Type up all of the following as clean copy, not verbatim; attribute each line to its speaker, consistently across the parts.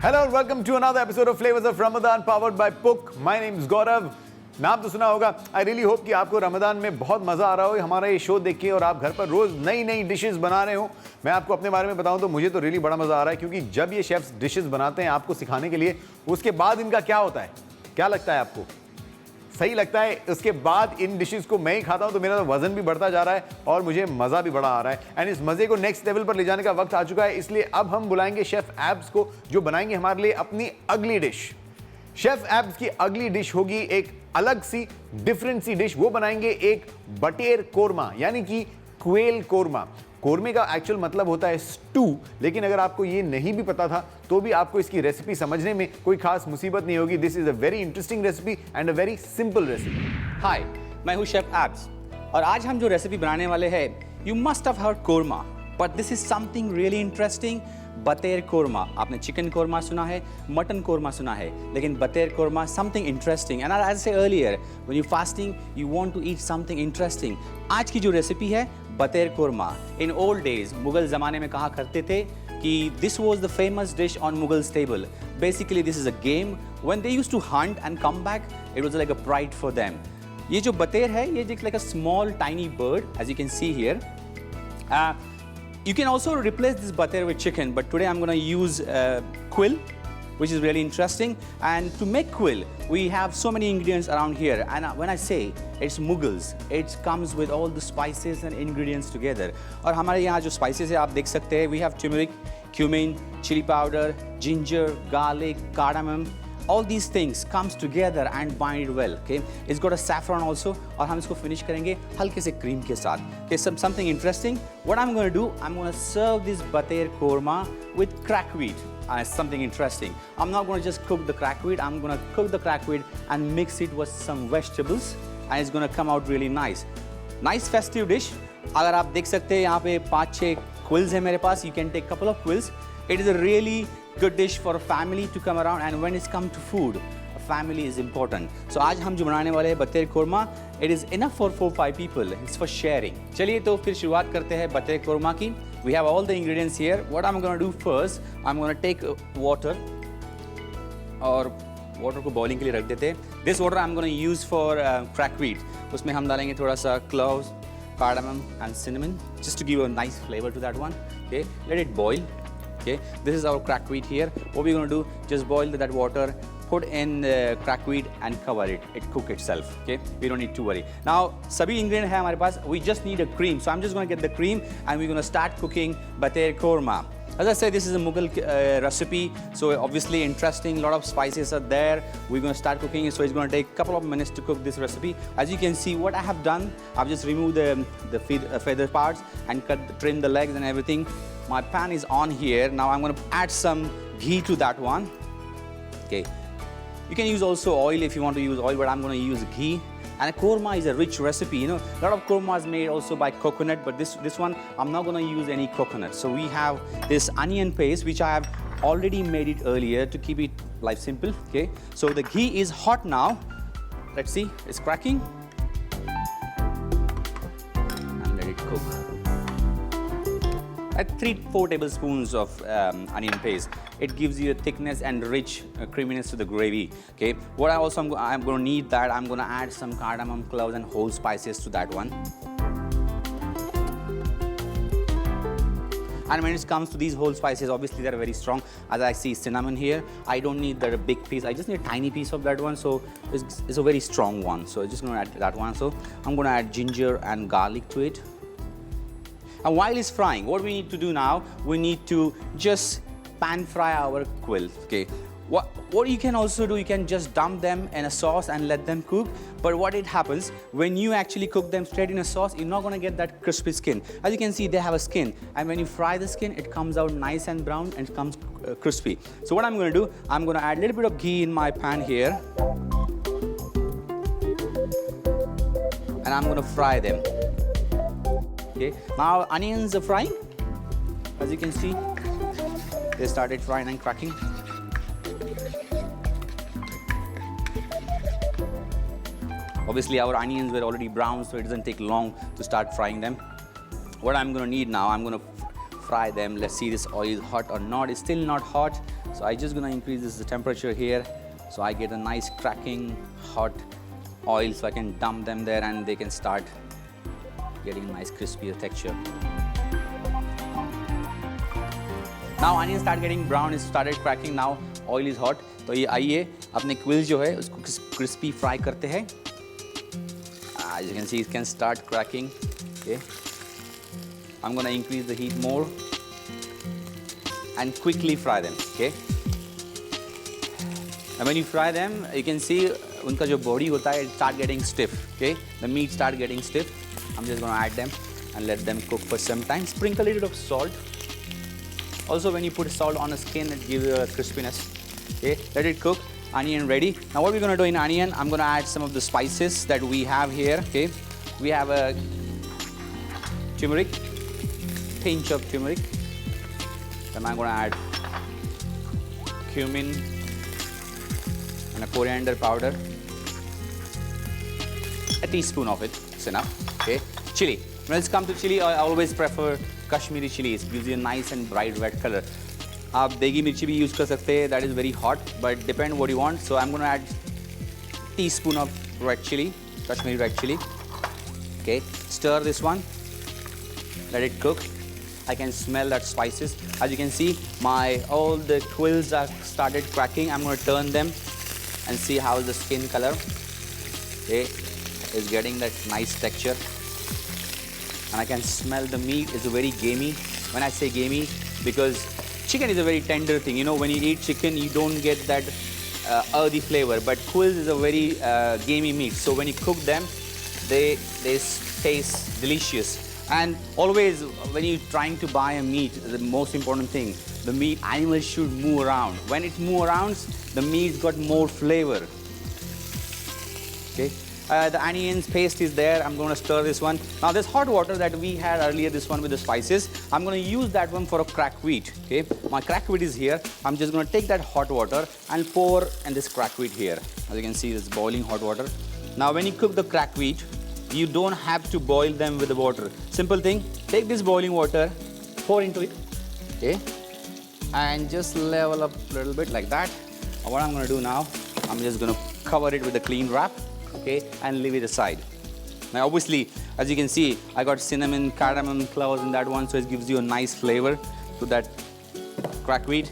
Speaker 1: Hello and welcome to another episode of Flavors of Ramadan powered by Puck. My name is Gaurav. नाम तो सुना होगा. I really hope कि आपको रमजान में बहुत मज़ा आ रहा हो हमारा ये शो देख के और आप घर पर रोज़ नई नई डिशेस बना रहे हो. मैं आपको अपने बारे में बताऊं तो मुझे तो रियली बड़ा मज़ा आ रहा है क्योंकि जब ये शेफ्स डिशेस बनाते हैं आपको सिखाने के लिए उसके बाद इनका क्या होता है, क्या लगता है आपको? सही लगता है. उसके बाद इन डिशेस को मैं ही खाता हूं तो मेरा तो वजन भी बढ़ता जा रहा है और मुझे मज़ा भी बड़ा आ रहा है. एंड इस मज़े को नेक्स्ट लेवल पर ले जाने का वक्त आ चुका है. इसलिए अब हम बुलाएंगे शेफ एब्स को जो बनाएंगे हमारे लिए अपनी अगली डिश. शेफ एब्स की अगली डिश होगी एक अलग सी डिफरेंट सी डिश. वो बनाएंगे एक बटेर कोरमा यानी कि क्वेल कोरमा. कोरमे का एक्चुअल मतलब होता है स्टू, लेकिन अगर आपको ये नहीं भी पता था तो भी आपको इसकी रेसिपी समझने में कोई खास मुसीबत नहीं होगी. This is a very interesting recipe and a very simple recipe.
Speaker 2: Hi, मैं हूँ शेफ एब्स और आज हम जो रेसिपी बनाने वाले हैं, you must have heard korma, but this is something really interesting. बतेर कोरमा. आपने चिकन कोरमा सुना है, मटन कोरमा सुना है, लेकिन बतेर korma something interesting. And as I said earlier, when you fasting you want to eat something interesting. आज की जो रेसिपी है बतेर korma. In old days Mughal ज़माने में कहा करते थे कि this was the famous dish on Mughals table. Basically this is a game. When they used to hunt and come back, it was like a pride for them. ये जो बतेर है, ये like a small tiny bird as you can see here. You can also replace this batair with chicken, but today I'm going to use quill, which is really interesting. And to make quill, we have so many ingredients around here. And when I say it's Mughals, it comes with all the spices and ingredients together. और हमारे यहाँ जो spices है आप देख सकते हैं, we have turmeric, cumin, chili powder, ginger, garlic, cardamom. All these things comes together and bind well. Okay, it's got a saffron also. और हम इसको finish करेंगे हल्के से cream के साथ. Okay, something interesting. What I'm going to do, I'm going to serve this batair korma with crack wheat. Something interesting. I'm not going to just cook the crack wheat. I'm going to cook the crack wheat and mix it with some vegetables, and it's going to come out really nice. Nice festive dish. अगर आप देख सकते हैं यहाँ पे 5-6 quills है मेरे पास. You can take couple of quills. It is a really good dish for a family to come around, and when it's come to food, a family is important. So आज हम जो बनाने वाले हैं बतेर korma, it is enough for 4-5 people. It's for sharing. चलिए तो फिर शुरुआत करते हैं बतेर कोरमा की. We have all the ingredients here. What I'm going to do first, I'm going to take water और water को boiling के लिए रख देते हैं. This water I'm going to use for cracked wheat. उसमें हम डालेंगे थोड़ा सा cloves, cardamom and cinnamon just to give a nice flavor to that one. Okay, let it boil. Okay, this is our cracked wheat here. What we're going to do, just boil that water, put in the cracked wheat and cover it. It cook itself. Okay, we don't need to worry. Now, सभी ingredient है हमारे पास. We just need a cream. So I'm just going to get the cream and we're going to start cooking batair korma. As I said, this is a Mughal recipe, so obviously interesting. A lot of spices are there. We're going to start cooking it, so it's going to take a couple of minutes to cook this recipe. As you can see, what I have done, I've just removed the feather parts and trim the legs and everything. My pan is on here. Now I'm going to add some ghee to that one. Okay, you can use also oil if you want to use oil, but I'm going to use ghee. And a korma is a rich recipe. You know, a lot of korma is made also by coconut, but this one I'm not going to use any coconut. So we have this onion paste which I have already made it earlier to keep it life simple. Okay, so the ghee is hot now. Let's see, it's cracking. And let it cook. At 3-4 tablespoons of onion paste, it gives you a thickness and rich creaminess to the gravy. Okay, what I'm going to need that I'm going to add some cardamom, cloves and whole spices to that one. And when it comes to these whole spices, obviously they're very strong. As I see cinnamon here, I don't need that big piece. I just need a tiny piece of that one. So it's a very strong one. So I'm just going to add that one. So I'm going to add ginger and garlic to it. And while it's frying, what we need to do now, we need to just pan fry our quill. Okay. What you can also do, you can just dump them in a sauce and let them cook. But what it happens, when you actually cook them straight in a sauce, you're not going to get that crispy skin. As you can see, they have a skin. And when you fry the skin, it comes out nice and brown and it comes crispy. So what I'm going to do, I'm going to add a little bit of ghee in my pan here. And I'm going to fry them. Okay, now onions are frying. As you can see, they started frying and cracking. Obviously our onions were already brown, so it doesn't take long to start frying them. What I'm going to need now, I'm going to fry them. Let's see this oil is hot or not. It's still not hot, so I just gonna increase this the temperature here, so I get a nice cracking hot oil, so I can dump them there and they can start getting a nice crispier texture. Now onion start getting brown, it started cracking. Now oil is hot. तो ये आइए अपने quills जो है उसको crispy fry करते हैं. As you can see, it can start cracking. Okay. I'm gonna increase the heat more and quickly fry them. Okay. And when you fry them, you can see उनका जो body होता है, it start getting stiff. Okay. The meat start getting stiff. I'm just gonna add them and let them cook for some time. Sprinkle a little of salt. Also, when you put salt on the skin, it gives a crispiness. Okay. Let it cook. Onion ready. Now what we're gonna do in onion, I'm gonna add some of the spices that we have here. Okay. We have a turmeric, pinch of turmeric. Then I'm gonna add cumin and a coriander powder. A teaspoon of it is enough. Okay. Chili. When it's come to chili, I always prefer Kashmiri chili. It gives you a nice and bright red color. आप देगी मिर्ची भी use कर सकते हैं. That is very hot, but depend what you want. So I'm gonna add teaspoon of red chili, Kashmiri red chili. Okay. Stir this one. Let it cook. I can smell that spices. As you can see, all the quills are started cracking. I'm going to turn them and see how the skin color is getting that nice texture. And I can smell the meat is very gamey. When I say gamey, because chicken is a very tender thing. You know, when you eat chicken, you don't get that earthy flavor. But quills is a very gamey meat. So when you cook them, they taste delicious. And always, when you're trying to buy a meat, the most important thing, the meat animal should move around. When it moves around, the meat's got more flavor. Okay. The onions paste is there. I'm going to stir this one. Now this hot water that we had earlier, this one with the spices, I'm going to use that one for a cracked wheat. Okay. My cracked wheat is here. I'm just going to take that hot water and pour in this cracked wheat here. As you can see, this boiling hot water. Now when you cook the cracked wheat, you don't have to boil them with the water. Simple thing, take this boiling water, pour into it, okay, and just level up a little bit like that. And what I'm going to do now, I'm just going to cover it with a clean wrap, okay, and leave it aside. Now obviously, as you can see, I got cinnamon, cardamom cloves in that one, so it gives you a nice flavor to that cracked wheat.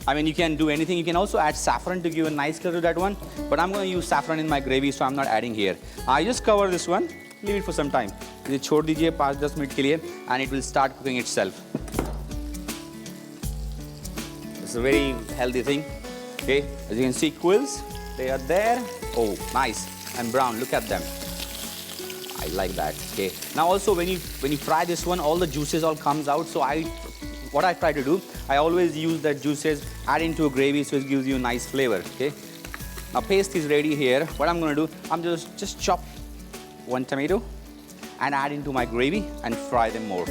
Speaker 2: I mean, you can do anything. You can also add saffron to give a nice color to that one. But I'm going to use saffron in my gravy, so I'm not adding here. I just cover this one, leave it for some time. इसे छोड़ दीजिए 5-10 minute के लिए, and it will start cooking itself. It's a very healthy thing. Okay, as you can see, quills, they are there. Oh, nice and brown. Look at them. I like that. Okay. Now also, when you fry this one, all the juices all comes out. So what I try to do, I always use that juices, add into a gravy, so it gives you a nice flavor. Okay. Now paste is ready here. What I'm going to do, I'm just chop one tomato and add into my gravy and fry them more.